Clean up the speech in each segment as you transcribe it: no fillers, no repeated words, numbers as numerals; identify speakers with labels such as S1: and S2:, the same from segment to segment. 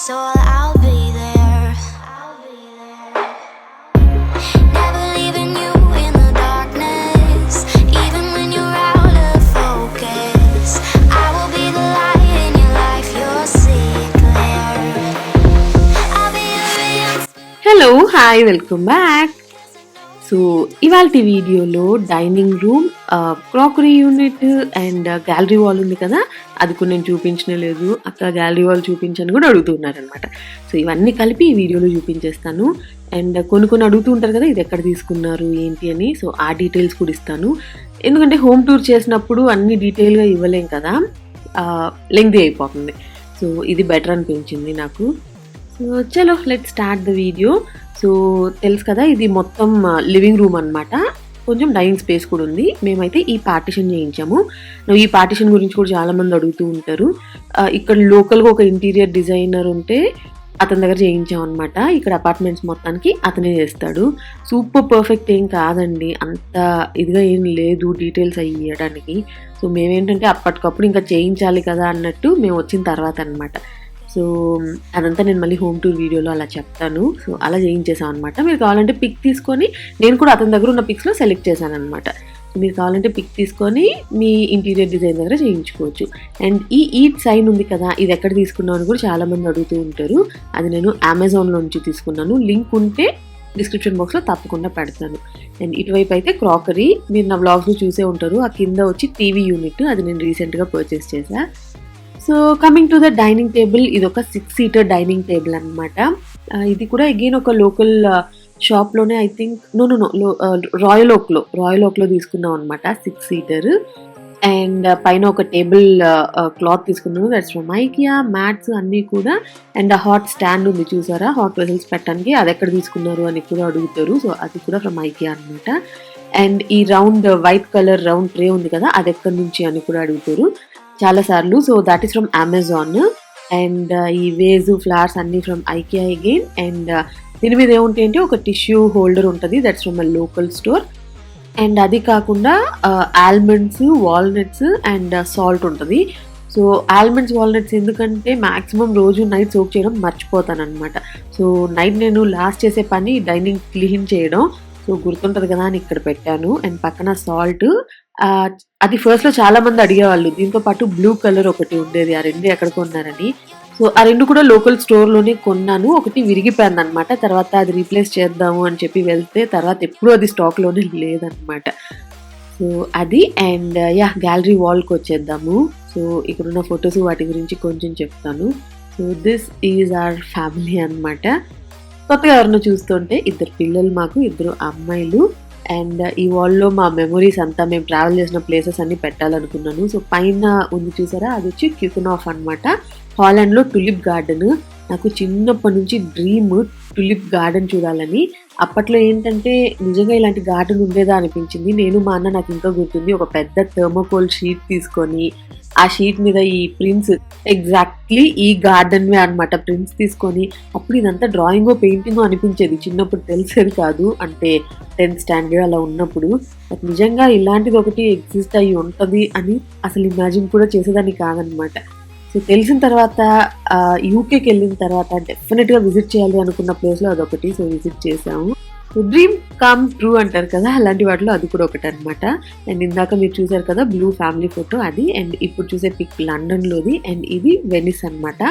S1: so I'll be there. Never leaving you in the darkness, even when you're out of focus. I will be the light in your life, you'll see it clear. I'll be a real.
S2: Hello hi welcome back. So ఇవాళ వీడియోలో dining room, crockery unit and gallery wall ఉంది కదా, అది కూడా నేను చూపించనే లేదు. అక్క gallery wall చూపించని కూడా అడుగుతున్నారనమాట. సో ఇవన్నీ కలిపి ఈ వీడియోలో చూపించేస్తాను. అండ్ కొన్ని అడుగుతూ ఉంటారు కదా, ఇది ఎక్కడ తీసుకున్నారు ఏంటి అని. సో ఆ డీటెయిల్స్ కూడా ఇస్తాను. ఎందుకంటే హోమ్ టూర్ చేసినప్పుడు అన్ని డీటెయిల్గా ఇవ్వలేం కదా, లెంగ్తీ అయిపోతుంది. సో ఇది బెటర్ అనిపించింది నాకు. సో చలో let start the video. So తెలుసు కదా, ఇది మొత్తం లివింగ్ రూమ్ అనమాట. కొంచెం డైనింగ్ స్పేస్ కూడా ఉంది. మేమైతే ఈ పార్టిషన్ చేయించాము. ఈ పార్టిషన్ గురించి కూడా చాలామంది అడుగుతూ ఉంటారు. ఇక్కడ లోకల్గా ఒక ఇంటీరియర్ డిజైనర్ ఉంటే అతని దగ్గర చేయించాం అనమాట. ఇక్కడ అపార్ట్మెంట్స్ మొత్తానికి అతనే చేస్తాడు. సూపర్ పర్ఫెక్ట్ ఏం కాదండి, అంత ఇదిగా ఏం లేదు డీటెయిల్స్ అవి ఇవ్వడానికి. సో మేమేంటంటే అప్పటికప్పుడు ఇంకా చేయించాలి కదా అన్నట్టు మేము వచ్చిన తర్వాత అనమాట. సో అదంతా నేను మళ్ళీ హోమ్ టూర్ వీడియోలో అలా చెప్తాను. సో అలా చేయించేసాం అనమాట. మీరు కావాలంటే పిక్ తీసుకొని, నేను కూడా అతని దగ్గర ఉన్న పిక్స్లో సెలెక్ట్ చేశాను అనమాట. మీరు కావాలంటే పిక్ తీసుకొని మీ ఇంటీరియర్ డిజైన్ దగ్గర చేయించుకోవచ్చు. అండ్ ఈ ఈట్ సైన్ ఉంది కదా, ఇది ఎక్కడ తీసుకున్నాను అని కూడా చాలామంది అడుగుతూ ఉంటారు. అది నేను అమెజాన్లో నుంచి తీసుకున్నాను. లింక్ ఉంటే డిస్క్రిప్షన్ బాక్స్లో తప్పకుండా పెడతాను. అండ్ ఇటువైపు అయితే క్రాకరీ, మీరు నా వ్లాగ్స్లో చూసే ఉంటారు. ఆ కింద వచ్చి టీవీ యూనిట్, అది నేను రీసెంట్గా పర్చేస్ చేశాను. So coming to the dining table, ఇది ఒక 6 సీటర్ డైనింగ్ టేబుల్ అనమాట. ఇది కూడా అగైన్ ఒక లోకల్ షాప్లోనే, ఐ థింక్ రాయల్ ఓక్లో తీసుకున్నాం అనమాట. 6 సీటర్. అండ్ పైన ఒక టేబుల్ క్లాత్ తీసుకున్నాను, దట్స్ ఫ్రమ్ ఐకియా. మ్యాట్స్ అన్నీ కూడా. అండ్ హాట్ స్టాండ్ ఉంది చూసారా, హాట్ వెసల్స్ పెట్టడానికి, అది ఎక్కడ తీసుకున్నారు అని కూడా అడుగుతారు. సో అది కూడా ఫ్రమ్ ఐకియా అనమాట. అండ్ ఈ round white colour round tray ఉంది కదా, అది ఎక్కడి నుంచి అని కూడా అడుగుతారు చాలాసార్లు. So that is from Amazon. And ఈ వేజ్ ఫ్లవర్స్ అన్నీ ఫ్రమ్ ఐకియా అగైన్. అండ్ దీని మీద ఏముంటాయి అంటే ఒక టిష్యూ హోల్డర్ ఉంటుంది, that's from a local store. And అది కాకుండా ఆల్మండ్స్, వాల్నట్స్ అండ్ సాల్ట్ ఉంటుంది. సో ఆల్మండ్స్, వాల్నట్స్ ఎందుకంటే మ్యాక్సిమం రోజు నైట్ సోక్ చేయడం మర్చిపోతాను అనమాట. సో నైట్ నేను లాస్ట్ చేసే పని డైనింగ్ క్లీన్ చేయడం, సో గుర్తుంటుంది కదా అని ఇక్కడ పెట్టాను. అండ్ పక్కన సాల్ట్, అది ఫస్ట్లో చాలా మంది అడిగేవాళ్ళు. దీంతో పాటు బ్లూ కలర్ ఒకటి ఉండేది, ఆ రెండు ఎక్కడ కొన్నారని. సో ఆ రెండు కూడా లోకల్ స్టోర్లోనే కొన్నాను. ఒకటి విరిగిపోయింది అనమాట, తర్వాత అది రీప్లేస్ చేద్దాము అని చెప్పి వెళ్తే తర్వాత ఎప్పుడూ అది స్టాక్లోనే లేదనమాట. సో అది. అండ్ గ్యాలరీ వాల్కి వచ్చేద్దాము. సో ఇక్కడున్న ఫొటోస్ వాటి గురించి కొంచెం చెప్తాను. So this is our family అనమాట. కొత్తగా ఎవరినో చూస్తుంటే, 2 పిల్లలు మాకు, 2 అమ్మాయిలు. అండ్ ఈ వాల్లో మా మెమొరీస్ అంతా, మేము ట్రావెల్ చేసిన ప్లేసెస్ అన్ని పెట్టాలనుకున్నాను. సో పైన ఉంది చూసారా, అది వచ్చి క్యూకనాఫ్ అనమాట. హాలాండ్లో టులిప్ గార్డెన్. నాకు చిన్నప్పటి నుంచి డ్రీమ్ టులిప్ గార్డెన్ చూడాలని. అప్పట్లో ఏంటంటే నిజంగా ఇలాంటి గార్డెన్ ఉండేదా అనిపించింది. నేను మా అన్న, నాకు ఇంకా గుర్తుంది, ఒక పెద్ద థర్మోకోల్ షీట్ తీసుకొని ఆ షీట్ మీద ఈ ప్రింట్స్, ఎగ్జాక్ట్లీ ఈ గార్డెన్వే అనమాట, ప్రింట్స్ తీసుకొని, అప్పుడు ఇదంతా డ్రాయింగో పెయింటింగో అనిపించేది. చిన్నప్పుడు తెలిసేది కాదు, అంటే 10th స్టాండర్డ్ అలా ఉన్నప్పుడు. బట్ నిజంగా ఇలాంటిది ఒకటి ఎగ్జిస్ట్ అయ్యి ఉంటుంది అని అసలు ఇమాజిన్ కూడా చేసేదాన్ని కాదనమాట. సో తెలిసిన తర్వాత, యూకేకి వెళ్ళిన తర్వాత డెఫినెట్గా విజిట్ చేయాలి అనుకున్న ప్లేస్లో అదొకటి. సో విజిట్ చేసాము. సో డ్రీమ్ కమ్ ట్రూ అంటారు కదా, అలాంటి వాటిలో అది కూడా ఒకటి అనమాట. అండ్ ఇందాక మీరు చూసారు కదా బ్లూ ఫ్యామిలీ ఫోటో, అది. అండ్ ఇప్పుడు చూసే పిక్ లండన్లోది. అండ్ ఇది వెనిస్ అనమాట.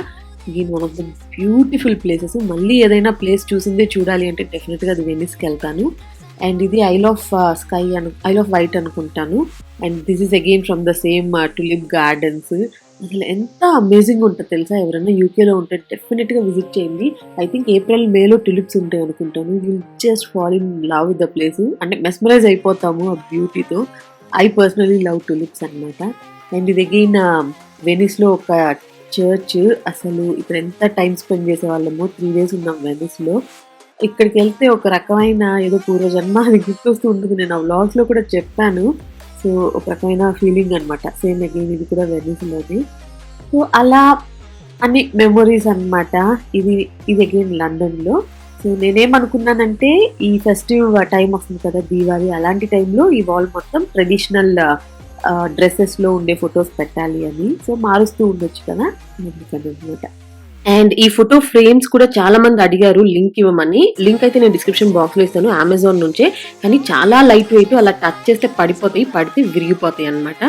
S2: ఇది one of the beautiful places. మళ్ళీ ఏదైనా ప్లేస్ చూసిందే చూడాలి అంటే డెఫినెట్గా అది వెనిస్కి వెళ్తాను. అండ్ ఇది ఐల్ ఆఫ్ వైట్ అనుకుంటాను. And this is again from the same tulip gardens. అసలు ఎంత అమేజింగ్ ఉంటుంది తెలుసా, ఎవరైనా యూకేలో ఉంటే డెఫినెట్గా విజిట్ చేయండి. ఐ థింక్ ఏప్రిల్ మేలో టులిప్స్ ఉంటాయి అనుకుంటాను. Will just fall in love with the place. అంటే మెస్మరైజ్ అయిపోతాము ఆ బ్యూటీతో. ఐ పర్సనలీ లవ్ టులిప్స్ అనమాట. అండ్ ఇది అగైన్ వెనిస్లో ఒక చర్చ్. అసలు ఇక్కడ ఎంత టైం స్పెండ్ చేసేవాళ్ళము. 3 days ఉన్నాం వెనిస్లో. ఇక్కడికి వెళ్తే ఒక రకమైన ఏదో పూర్వజన్మ అది గుర్తొస్తూ ఉంటుంది. నేను ఆ వ్లాగ్స్లో కూడా చెప్పాను. సో ఒక రకమైన ఫీలింగ్ అనమాట. సేమ్ అగైన్ ఇది కూడా వెనిస్లోది. సో అలా అన్ని మెమొరీస్ అనమాట. ఇది అగైన్ లండన్లో. సో నేనేమనుకున్నానంటే, ఈ ఫెస్టివ్ టైం వస్తుంది కదా, దీవాళి, అలాంటి టైంలో ఈ వాల్ మొత్తం ట్రెడిషనల్ డ్రెస్సెస్లో ఉండే ఫొటోస్ పెట్టాలి అని. సో మారుస్తూ ఉండొచ్చు కదా, అందుకని అనమాట. అండ్ ఈ ఫోటో ఫ్రేమ్స్ కూడా చాలా మంది అడిగారు లింక్ ఇవ్వమని. లింక్ అయితే నేను డిస్క్రిప్షన్ బాక్స్ లో ఇస్తాను అమెజాన్ నుంచే. కానీ చాలా లైట్ వెయిట్, అలా టచ్ చేస్తే పడిపోతాయి, పడితే విరిగిపోతాయి అన్నమాట.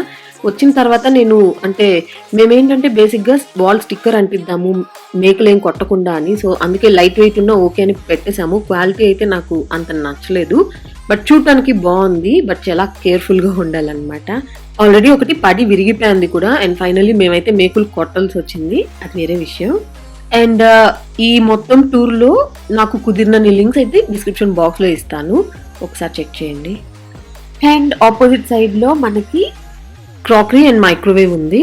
S2: వచ్చిన తర్వాత నేను అంటే మేమేంటంటే బేసిక్ గా వాల్ స్టిక్కర్ అంటిద్దాము మేకలేం కొట్టకుండా అని, సో అందుకే లైట్ వెయిట్ ఉన్న ఓకే అని పెట్టేశాము. క్వాలిటీ అయితే నాకు అంత నచ్చలేదు, బట్ చూడటానికి బాగుంది, బట్ చాలా కేర్ఫుల్ గా ఉండాలన్నమాట. ఆల్రెడీ ఒకటి పడి విరిగిపోయింది కూడా, అండ్ ఫైనల్లీ మేమైతే మేకులు కొట్టాల్సి వచ్చింది, అది వేరే విషయం. అండ్ ఈ మొత్తం టూర్ లో నాకు కుదిరిన లింక్స్ అయితే డిస్క్రిప్షన్ బాక్స్ లో ఇస్తాను, ఒకసారి చెక్ చేయండి. అండ్ ఆపోజిట్ సైడ్ లో మనకి క్రాకరీ అండ్ మైక్రోవేవ్ ఉంది.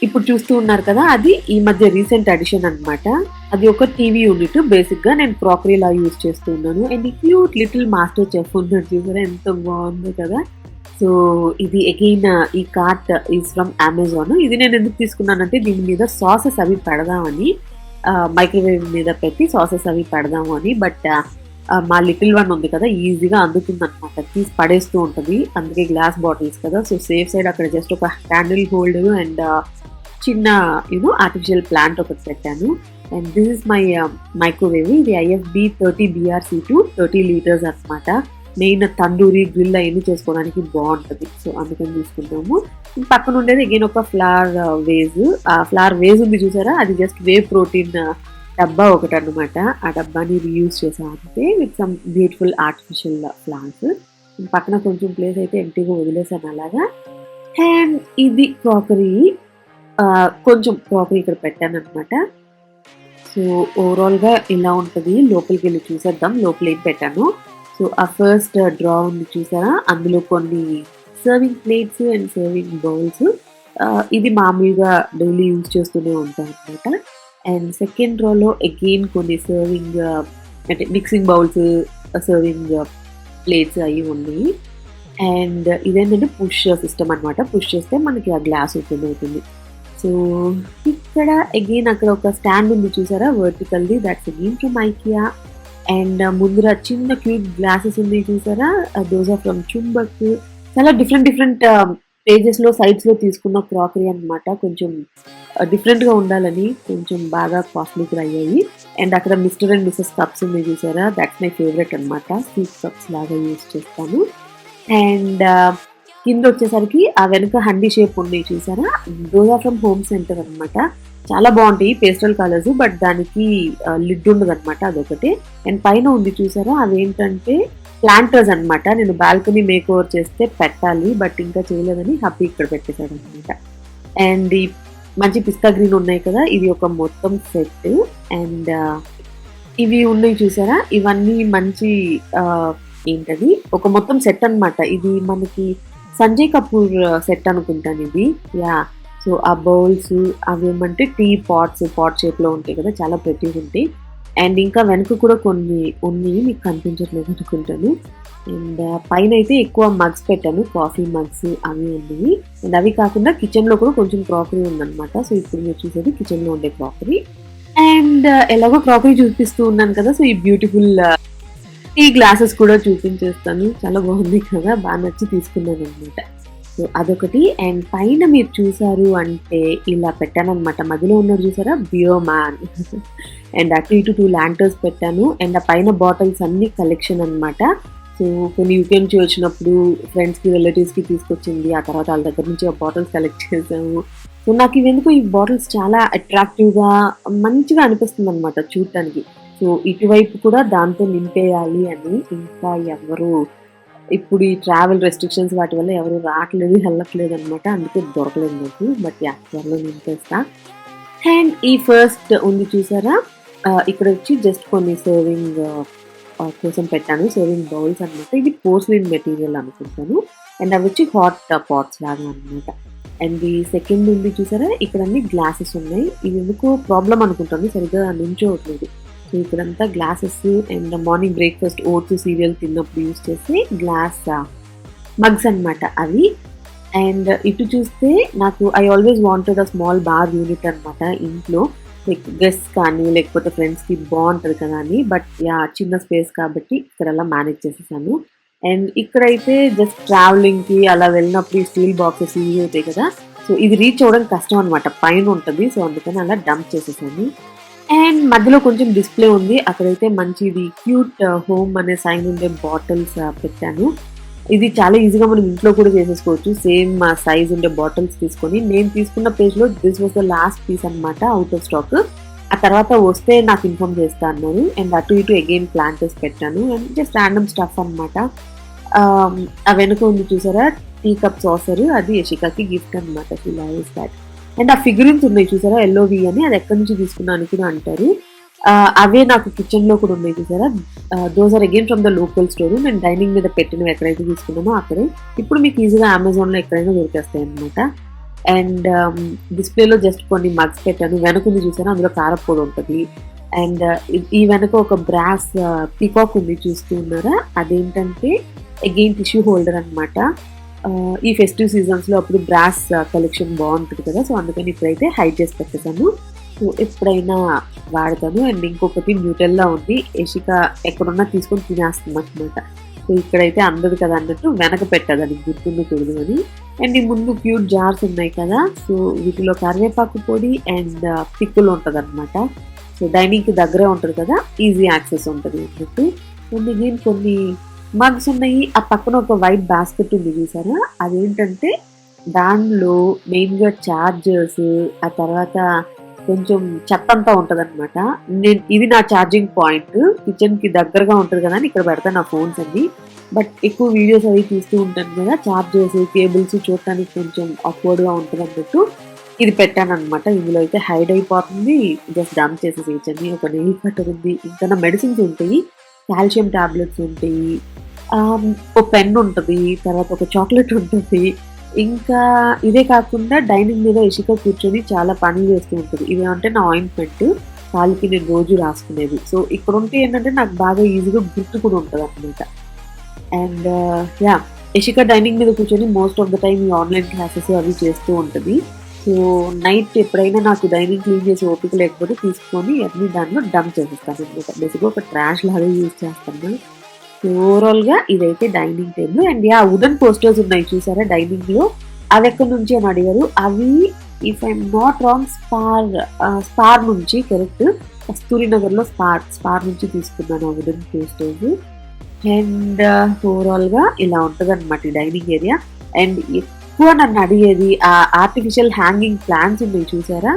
S2: ఇప్పుడు చూస్తూ ఉన్నారు కదా, అది ఈ మధ్య రీసెంట్ అడిషన్ అన్నమాట. అది ఒక టీవీ యూనిట్. బేసిక్ గా నేను క్రాకరీ లా యూజ్ చేస్తూ ఉన్నాను. అండ్ ఈ క్యూట్ లిటిల్ మాస్టర్ చెఫ్ ఉన్నాడు చూసారా, ఎంత బాగుందో కదా. సో ఇది అగైన్ ఈ కార్ట్ ఈజ్ ఫ్రమ్ అమెజాన్. ఇది నేను ఎందుకు తీసుకున్నానంటే దీని మీద సాసెస్ అవి పెడదామని, మైక్రోవేవ్ మీద పెట్టి సాసెస్ అవి పెడదాము అని. బట్ మా లిటిల్ వన్ ఉంది కదా, ఈజీగా అందుతుంది అనమాట, తీసి పడేస్తూ ఉంటుంది. అందుకే గ్లాస్ బాటిల్స్ కదా, సో సేఫ్ సైడ్ అక్కడ జస్ట్ ఒక క్యాండిల్ హోల్డర్ అండ్ చిన్న ఆర్టిఫిషియల్ ప్లాంట్ ఒకటి పెట్టాను. And this is my microwave. ఇది IFB 30BRC2 30 లీటర్స్ అనమాట. మెయిన్ తందూరి గ్రిల్ అవన్నీ చేసుకోవడానికి బాగుంటుంది, సో అందుకని తీసుకుంటాము. పక్కన ఉండేది అగైన్ ఒక ఫ్లవర్ వేజ్. ఆ ఫ్లవర్ వేజ్ ఉంది చూసారా, అది జస్ట్ వే ప్రోటీన్ డబ్బా ఒకటి అనమాట. ఆ డబ్బాని రీయూజ్ చేసాం అంతే, with some beautiful artificial plants. పక్కన కొంచెం ప్లేస్ అయితే ఎంటీగా వదిలేసాను అలాగా. అండ్ ఇది క్రాకరీ, కొంచెం క్రాకరీ ఇక్కడ పెట్టాను అనమాట. సో ఓవరాల్ గా ఇలా ఉంటుంది. లోపలికి వెళ్ళి చూసేద్దాం లోపల ఏం పెట్టాను. సో ఆ ఫస్ట్ డ్రా ఉంది చూసారా, అందులో కొన్ని serving plates and serving bowls. ఇది మామూలుగా డైలీ యూజ్ చేస్తూనే ఉంటాం అనమాట. అండ్ సెకండ్ రోలో అగైన్ కొన్ని సర్వింగ్ అంటే మిక్సింగ్ బౌల్స్, సర్వింగ్ ప్లేట్స్ అవి ఉన్నాయి. అండ్ ఇదేంటంటే పుష్ సిస్టమ్ అనమాట. పుష్ చేస్తే మనకి ఆ గ్లాస్ ఓపెన్ అవుతుంది. సో ఇక్కడ అగైన్ అక్కడ ఒక స్టాండ్ ఉంది చూసారా వర్టికల్ది, that's again from IKEA. And ముందర చిన్న క్యూట్ గ్లాసెస్ ఉన్నాయి చూసారా, దోస్ ఆర్ ఫ్రమ్ చుంబక్. చాలా డిఫరెంట్ పేజెస్ లో సైడ్స్ లో తీసుకున్న క్రాకరీ అనమాట. కొంచెం డిఫరెంట్ గా ఉండాలని కొంచెం బాగా కాస్ట్లీ కూడా అయ్యాయి. అండ్ అక్కడ మిస్టర్ అండ్ మిస్సెస్ కప్స్ ఉన్నాయి చూసారా, దట్స్ మై ఫేవరెట్ అనమాట. స్వీట్ కప్స్ లాగా యూజ్ చేస్తాను. అండ్ కింద వచ్చేసరికి ఆ వెనుక హండీ షేప్ ఉన్నాయి చూసారా, those are from Home Centre అనమాట. చాలా బాగుంటాయి పేస్టల్ కలర్స్, బట్ దానికి లిడ్ ఉండదు అనమాట, అదొకటి. అండ్ పైన ఉంది చూసారా, అవేంటంటే ప్లాంటర్స్ అనమాట. నేను బాల్కనీ మేక్ ఓవర్ చేస్తే పెట్టాలి, బట్ ఇంకా చేయలేదని హ్యాపీ ఇక్కడ పెట్టేశాడు అనమాట. అండ్ ఈ మంచి పిస్తా గ్రీన్ ఉన్నాయి కదా, ఇది ఒక మొత్తం సెట్. అండ్ ఇవి ఉన్నాయి చూసారా, ఇవన్నీ మంచి ఏంటది ఒక మొత్తం సెట్ అనమాట. ఇది మనకి సంజయ్ కపూర్ సెట్ అనుకుంటాను ఇది, యా. సో ఆ బౌల్స్ అవేమంటే టీ పాట్ షేప్ లో ఉంటాయి కదా, చాలా ప్రతిగా ఉంటాయి. అండ్ ఇంకా వెనక కూడా కొన్ని ఉన్నాయి, మీకు కనిపించట్లేదు అనుకుంటాను. అండ్ పైన అయితే ఎక్కువ మగ్స్ పెట్టాను, కాఫీ మగ్స్ అవి ఉన్నాయి. అండ్ అవి కాకుండా కిచెన్ లో కూడా కొంచెం క్రాకరీ ఉందన్నమాట. సో ఇప్పుడు మీరు చూసేది కిచెన్ లో ఉండే క్రాకరీ. అండ్ ఎలాగో క్రాకరీ చూపిస్తూ ఉన్నాను కదా, సో ఈ బ్యూటిఫుల్ టీ గ్లాసెస్ కూడా చూపించేస్తాను. చాలా బాగుంది కదా, బాగా నచ్చి తీసుకున్నాను అనమాట. సో అదొకటి. అండ్ పైన మీరు చూసారు అంటే ఇలా పెట్టాను అనమాట. మధ్యలో ఉన్నారు చూసారా బియో మ్యాన్. అండ్ అటు ఇటు 2 ల్యాంటర్స్ పెట్టాను. అండ్ ఆ పైన బాటిల్స్ అన్ని కలెక్షన్ అనమాట. సో కొన్ని యూకే నుంచి వచ్చినప్పుడు ఫ్రెండ్స్కి రిలేటివ్స్కి తీసుకొచ్చింది, ఆ తర్వాత వాళ్ళ దగ్గర నుంచి ఆ బాటిల్స్ కలెక్ట్ చేసాము. సో నాకు ఇవెందుకు ఈ బాటిల్స్ చాలా అట్రాక్టివ్గా మంచిగా అనిపిస్తుంది అనమాట చూడటానికి. సో ఇటువైపు కూడా దాంతో నింపేయాలి అని. ఇంకా ఎవరు ఇప్పుడు ఈ ట్రావెల్ రెస్ట్రిక్షన్స్ వాటి వల్ల ఎవరు రావట్లేదు, వెళ్ళట్లేదు అనమాట, అందుకే దొరకలేదు నాకు. బట్ త్వరలో నింపేస్తా. అండ్ ఈ ఫస్ట్ ఉంది చూసారా, ఇక్కడ వచ్చి జస్ట్ కొన్ని సర్వింగ్ కోసం పెట్టాను, సర్వింగ్ బౌల్స్ అనమాట. ఇది పోర్సిలిన్ మెటీరియల్ అనుకుంటాను. అండ్ అవి వచ్చి హాట్ పాట్స్ లాగా అనమాట. అండ్ ఈ సెకండ్ ఉంది చూసారా, ఇక్కడ అన్ని గ్లాసెస్ ఉన్నాయి. ఇది ఎందుకో ప్రాబ్లం అనుకుంటాను, సరిగ్గా నుంచోవట్లేదు. సో ఇక్కడంతా glasses. And morning breakfast oats cereal తిన్నప్పుడు యూజ్ చేసే గ్లాస్ మగ్స్ అనమాట అవి. అండ్ ఇటు చూస్తే నాకు I always wanted a small bar unit అనమాట ఇంట్లో, లైక్ గెస్ట్ కానీ లేకపోతే ఫ్రెండ్స్కి బాగుంటుంది కదా అని. బట్ యా చిన్న స్పేస్ కాబట్టి ఇక్కడ అలా మేనేజ్ చేసేసాను. అండ్ ఇక్కడైతే జస్ట్ ట్రావెలింగ్కి అలా వెళ్ళినప్పుడు ఈ స్టీల్ బాక్సెస్ యూజ్ అవుతాయి కదా, సో ఇది రీచ్ అవ్వడం కష్టం అనమాట, పైన ఉంటుంది. సో అందుకని అలా డంప్ చేసేసాను. అండ్ మధ్యలో కొంచెం డిస్‌ప్లే ఉంది. అక్కడైతే మంచిది క్యూట్ హోమ్ అనే సైన్ ఉండే బాటిల్స్ పెట్టాను. ఇది చాలా ఈజీగా మనం ఇంట్లో కూడా చేసేసుకోవచ్చు. సేమ్ సైజ్ ఉండే బాటిల్స్ తీసుకొని నేను తీసుకున్న పేజ్‌లో this was the last piece అన్నమాట ఔట్ ఆఫ్ స్టాక్. ఆ తర్వాత వస్తే నాకు ఇన్ఫార్మ్ చేస్తా అన్నారు. అండ్ అటు ఇటు అగైన్ ప్లాంటర్స్ పెట్టాను. అండ్ జస్ట్ రాండమ్ స్టఫ్ అన్నమాట. ఆ వెనక ఉంది చూసారా టీ కప్ సాసర్ అది యశికాకి గిఫ్ట్ అన్నమాట. She loves that. అండ్ ఆ ఫిగరిన్స్ ఉన్నాయి చూసారా ఎల్ఓవి అని అది ఎక్కడి నుంచి తీసుకున్నాను అని కూడా అంటారు. అవే నాకు కిచెన్‌లో కూడా ఉన్నాయి చూసారా. Those are again from the local store. నేను డైనింగ్ మీద పెట్టినవి ఎక్కడైతే తీసుకున్నానో అక్కడే. ఇప్పుడు మీకు ఈజీగా అమెజాన్‌లో ఎక్కడైనా దొరికేస్తాయి అన్నమాట. అండ్ డిస్‌ప్లేలో జస్ట్ కొన్ని మగ్స్ పెట్టాను. వెనకుంది చూసారా అందులో కారప్పొడి ఉంటది. అండ్ ఈ వెనక ఒక బ్రాస్ పీకాక్ ఉంది చూస్తూ ఉన్నారా. అదేంటంటే అగైన్ టిష్యూ హోల్డర్ అన్నమాట. ఈ ఫెస్టివ్ సీజన్స్‌లో అప్పుడు బ్రాస్ కలెక్షన్ బావుంటది కదా! సో, అందుకని ఇప్పుడైతే హైడ్ చేసి పెట్టేసాను. సో, ఎప్పుడైనా వాడతాను. అండ్ ఇంకొకటి న్యూటెల్లా ఉంది. యశిక ఎక్కడున్నా తీసుకొని తినేస్తుందన్నమాట. సో, ఇక్కడైతే అందదు కదా అన్నట్టు వెనక పెట్టా దానికి గుర్తుండకూడదు అని. అండ్ ఈ ముందు క్యూట్ జార్స్ ఉన్నాయి కదా! సో, వీటిలో కరివేపాకు పొడి అండ్ పికిల్ ఉంటదన్నమాట. సో, డైనింగ్‌కి దగ్గరే ఉంటది కదా! ఈజీ యాక్సెస్ ఉంటది అన్నట్టు. అండ్ అగైన్ కొన్ని మగ్స్ ఉన్నాయి. ఆ పక్కన ఒక వైట్ బాస్కెట్ ఉంది చూసారా. అదేంటంటే దానిలో మెయిన్‌గా చార్జర్స్ ఆ తర్వాత కొంచెం చెత్తంతా ఉంటదన్నమాట. ఇది నా ఛార్జింగ్ పాయింట్. కిచెన్‌కి దగ్గరగా ఉంటది కదా అని ఇక్కడ పెడతా నా ఫోన్స్ అన్నీ. బట్ ఎక్కువ వీడియోస్ అవి తీస్తూ ఉంటాను కదా! చార్జర్స్, కేబుల్స్ చూడటానికి కొంచెం ఆక్వర్డ్‌గా ఉంటదన్నట్టు ఇది పెట్టానన్నమాట. ఇందులో అయితే హైడ్ అయిపోతుంది. జస్ట్ డంప్ చేసేసేయొచ్చని. ఒక నెయిల్ కట్టర్ ఉంది. ఇంకా నా మెడిసిన్స్ ఉంటాయి. కాల్షియం టాబ్లెట్స్ ఉంటాయి. ఒక పెన్ ఉంటది. తర్వాత ఒక చాక్లెట్ ఉంటది. ఇంకా ఇదే కాకుండా డైనింగ్ మీద యశిక కూర్చొని చాలా పనులు చేస్తూ ఉంటది. ఇవేమంటే నా ఆయింట్‌మెంట్. కాలికి నేను రోజు రాసుకునేది. సో, ఇక్కడుంటే ఏంటంటే నాకు బాగా ఈజీగా గుర్తు కూడా ఉంటదన్నమాట. And yeah! యశిక డైనింగ్ మీద కూర్చొని మోస్ట్ ఆఫ్ ద టైమ్ ఈ ఆన్‌లైన్ క్లాసెస్ అవి చేస్తూ ఉంటది. సో, నైట్ ఎప్పుడైనా నాకు డైనింగ్ క్లీన్ చేసే ఓపిక లేకపోతే తీసుకొని అన్నీ దాంట్లో డంప్ చేసేస్తానన్నమాట. బేసిక్‌గా ఒక ట్రాష్ లాగా యూజ్ చేస్తాను. ఓవరాల్‌గా ఇదైతే dining table. And yeah! Wooden posters ఉన్నాయి చూసారా డైనింగ్‌లో. అవెక్కడి నుంచి అని అడిగారు. అవి if I am not wrong spar నుంచి కరెక్ట్. కస్తూరి నగర్‌లో స్పార్ నుంచి తీసుకున్నాను ఆ వుడెన్ పోస్టర్స్. అండ్ ఓవరాల్‌గా ఇలా ఉంటదన్నమాట ఈ డైనింగ్ ఏరియా. అండ్ ఎక్కువ నన్ను అడిగేది ఆ ఆర్టిఫిషియల్ హ్యాంగింగ్ ప్లాంట్స్ ఉన్నాయి చూసారా.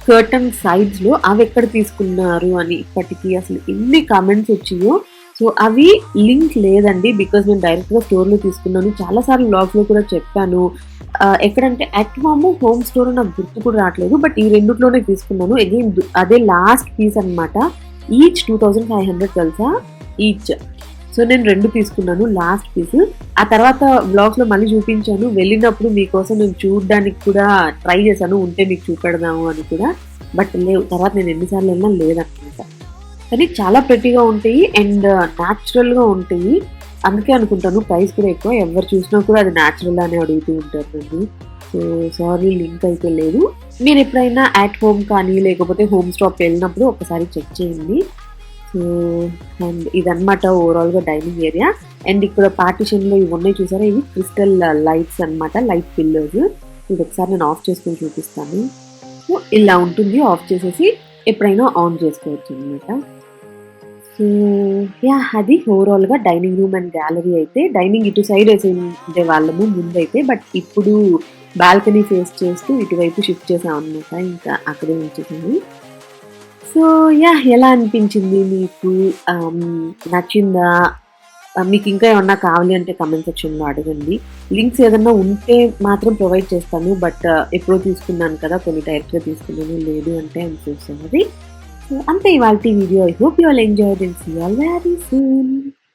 S2: కర్టన్ సైడ్స్‌లో అవెక్కడ తీసుకున్నారు అని ఇప్పటికి అసలు ఎన్ని కామెంట్స్ వచ్చాయో. సో, అవి లింక్ లేదండి. బికాజ్ నేను డైరెక్ట్‌గా స్టోర్‌లో తీసుకున్నాను. చాలా సార్లు వ్లాగ్స్‌లో కూడా చెప్పాను. ఎక్కడంటే అట్ హోమ్ స్టోర్ నాకు గుర్తు కూడా రావట్లేదు. బట్ ఈ రెండిట్లోనే తీసుకున్నాను. అగైన్ అదే లాస్ట్ పీస్ అన్నమాట. ఈచ్ 2500 తెలుసా? ఈచ్. సో, నేను 2 తీసుకున్నాను లాస్ట్ పీస్. ఆ తర్వాత వ్లాగ్స్‌లో మళ్ళీ చూపించాను. వెళ్ళినప్పుడు మీకోసం నేను చూడడానికి కూడా ట్రై చేశాను. ఉంటే మీకు చూపెడదాము అని కూడా. బట్ లేవు. తర్వాత నేను ఎన్ని సార్లు వెళ్ళినా లేదన్నమాట. కానీ చాలా ప్రెట్టీగా ఉంటాయి. అండ్ న్యాచురల్‌గా ఉంటాయి. అందుకే అనుకుంటాను ప్రైస్ కూడా ఎక్కువ. ఎవరు చూసినా కూడా అది న్యాచురల్ అని అడుగుతూ ఉంటారు నన్ను. సో, సారీ లింక్ అయితే లేదు. మీరెప్పుడైనా అట్ హోమ్ కానీ లేకపోతే హోమ్ స్టాప్ వెళ్ళినప్పుడు ఒకసారి చెక్ చేయండి. సో, అండ్ ఇదన్నమాట ఓవరాల్‌గా డైనింగ్ ఏరియా. అండ్ ఇక్కడ పార్టిషన్‌లో ఇవి ఉన్నాయి చూసారా. ఇవి క్రిస్టల్ లైట్స్ అన్నమాట. Light pillows. ఇది ఒకసారి నేను ఆఫ్ చేసుకొని చూపిస్తాను. సో, ఇలా ఉంటుంది. ఆఫ్ చేసేసి ఎప్పుడైనా ఆన్ చేసుకోవచ్చు అన్నమాట. So, yeah! అది ఓవరాల్‌గా డైనింగ్ రూమ్ అండ్ గ్యాలరీ అయితే డైనింగ్ ఇటు సైడ్ వేసిండే వాళ్ళము ముందైతే. బట్ ఇప్పుడు బాల్కనీ ఫేస్ చేస్తూ ఇటువైపు షిఫ్ట్ చేసామన్నమాట. ఇంకా అక్కడే ఉంచేసాము. So, yeah! ఎలా అనిపించింది మీకు? నచ్చిందా? మీకు ఇంకా ఏమన్నా కావాలి అంటే కామెంట్ సెక్షన్‌లో అడగండి. లింక్స్ ఏదన్నా ఉంటే మాత్రం ప్రొవైడ్ చేస్తాను. బట్ ఎప్పుడో తీసుకున్నాను కదా! కొన్ని డైరెక్ట్‌గా తీసుకున్నాను. లేదు అంటే ఐయామ్ సో సారీ. సో, అంతే ఇవాల్టి video. I hope you all enjoyed and see you all very soon.